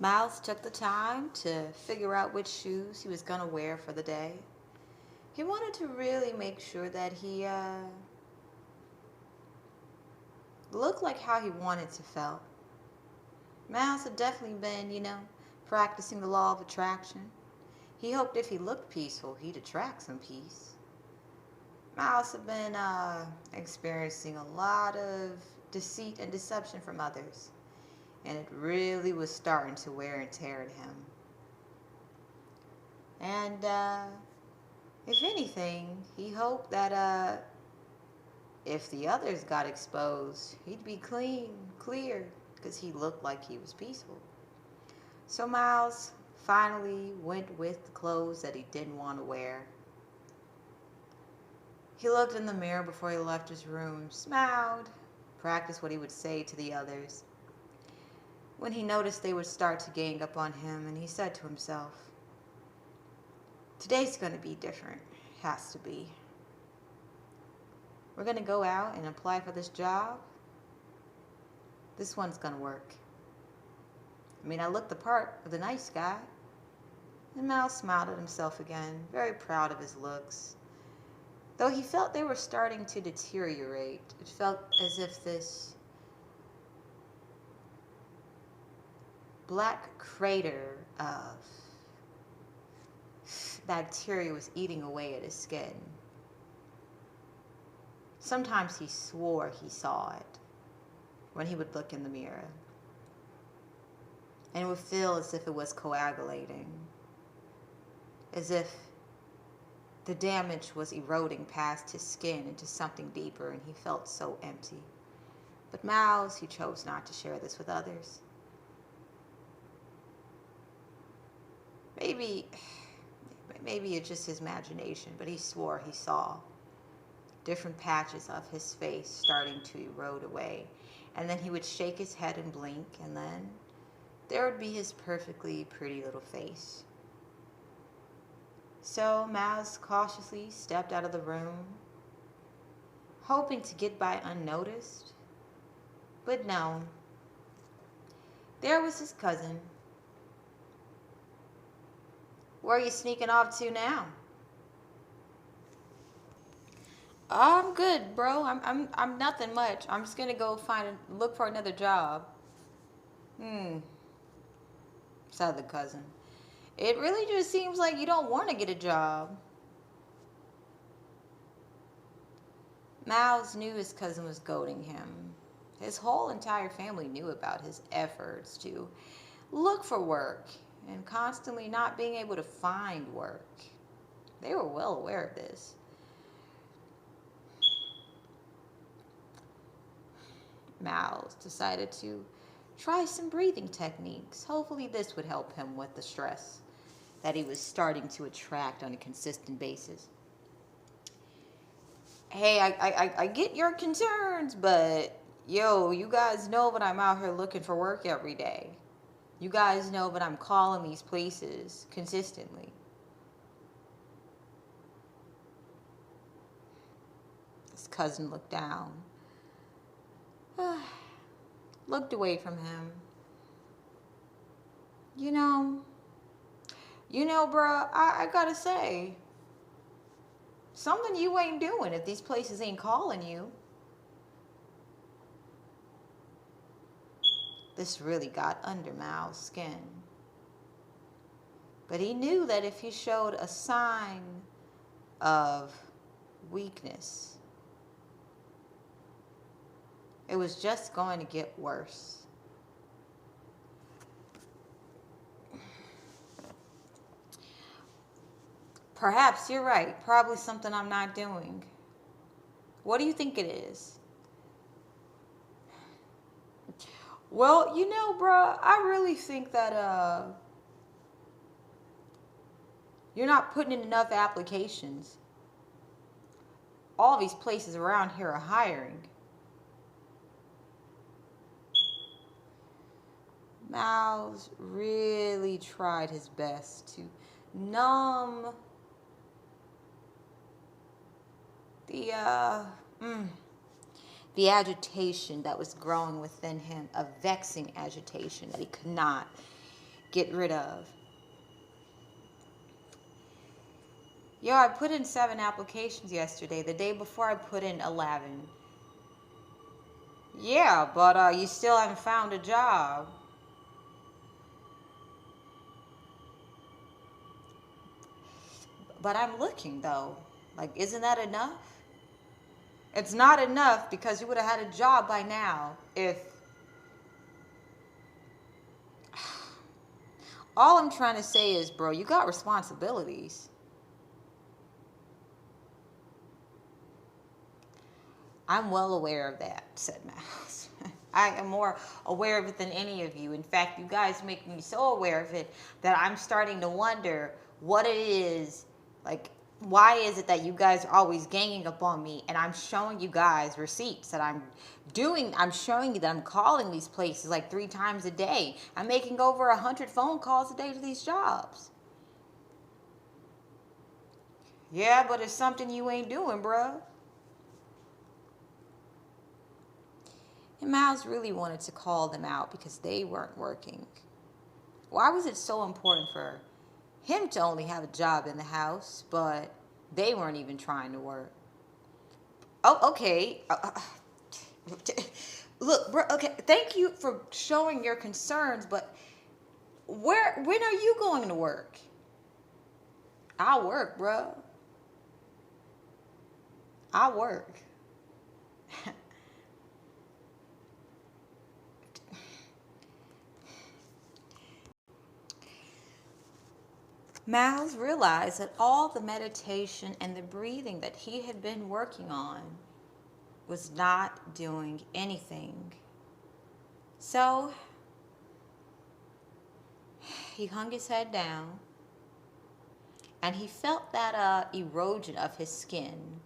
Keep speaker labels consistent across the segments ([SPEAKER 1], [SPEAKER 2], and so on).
[SPEAKER 1] Miles took the time to figure out which shoes he was going to wear for the day. He wanted to really make sure that he looked like how he wanted to feel. Miles had definitely been, practicing the law of attraction. He hoped if he looked peaceful, he'd attract some peace. Miles had been experiencing a lot of deceit and deception from others, and it really was starting to wear and tear at him. And if anything, he hoped that if the others got exposed, he'd be clear, because he looked like he was peaceful. So Miles finally went with the clothes that he didn't want to wear. He looked in the mirror before he left his room, smiled, practiced what he would say to the others. When he noticed they would start to gang up on him, and he said to himself, today's going to be different. It has to be. We're going to go out and apply for this job. This one's going to work. I look the part of the nice guy. And Miles smiled at himself again, very proud of his looks. Though he felt they were starting to deteriorate, it felt as if this black crater of bacteria was eating away at his skin. Sometimes he swore he saw it when he would look in the mirror. And it would feel as if it was coagulating, as if the damage was eroding past his skin into something deeper, and he felt so empty. But Miles, he chose not to share this with others. Maybe it's just his imagination, but he swore he saw different patches of his face starting to erode away. And then he would shake his head and blink, and then there would be his perfectly pretty little face. So Miles cautiously stepped out of the room, hoping to get by unnoticed. But no, there was his cousin. Where are you sneaking off to now? I'm good, bro. I'm nothing much. I'm just gonna go look for another job. Said the cousin. It really just seems like you don't want to get a job. Miles knew his cousin was goading him. His whole entire family knew about his efforts to look for work and constantly not being able to find work. They were well aware of this. Miles decided to try some breathing techniques. Hopefully this would help him with the stress that he was starting to attract on a consistent basis. Hey, I get your concerns, but you guys know that I'm out here looking for work every day. You guys know that I'm calling these places consistently. His cousin looked down, looked away from him. Bruh, I gotta say, something you ain't doing if these places ain't calling you. This really got under Miles' skin. But he knew that if he showed a sign of weakness, it was just going to get worse. Perhaps you're right. Probably something I'm not doing. What do you think it is? Well, bruh, I really think that you're not putting in enough applications. All these places around here are hiring. Miles really tried his best to numb the agitation that was growing within him, a vexing agitation that he could not get rid of. Yo, I put in 7 applications yesterday. The day before I put in 11. Yeah, but you still haven't found a job. But I'm looking though. Like, isn't that enough? It's not enough because you would have had a job by now if... All I'm trying to say is, bro, you got responsibilities. I'm well aware of that, said Mouse. I am more aware of it than any of you. In fact, you guys make me so aware of it that I'm starting to wonder what it is. Like, why is it that you guys are always ganging up on me, and I'm showing you guys receipts that I'm showing you that I'm calling these places like 3 times a day. I'm making over 100 phone calls a day to these jobs. Yeah, but it's something you ain't doing, bruh. And Miles really wanted to call them out because they weren't working. Why was it so important for him to only have a job in the house, but they weren't even trying to work? Oh, okay. Look, bro, okay, thank you for showing your concerns, but when are you going to work? I'll work, bro. I'll work. Miles realized that all the meditation and the breathing that he had been working on was not doing anything. So he hung his head down and he felt that erosion of his skin.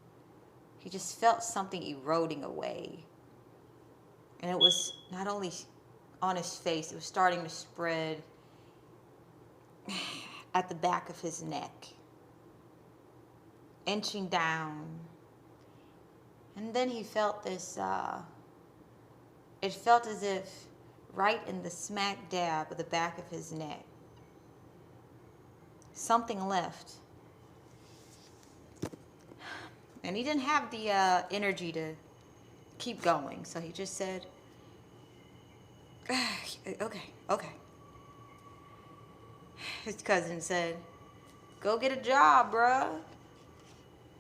[SPEAKER 1] He just felt something eroding away. And it was not only on his face, it was starting to spread at the back of his neck, inching down. And then he felt this, it felt as if right in the smack dab of the back of his neck, something left. And he didn't have the energy to keep going, so he just said, okay. His cousin said, go get a job, bruh,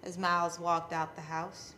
[SPEAKER 1] as Miles walked out the house.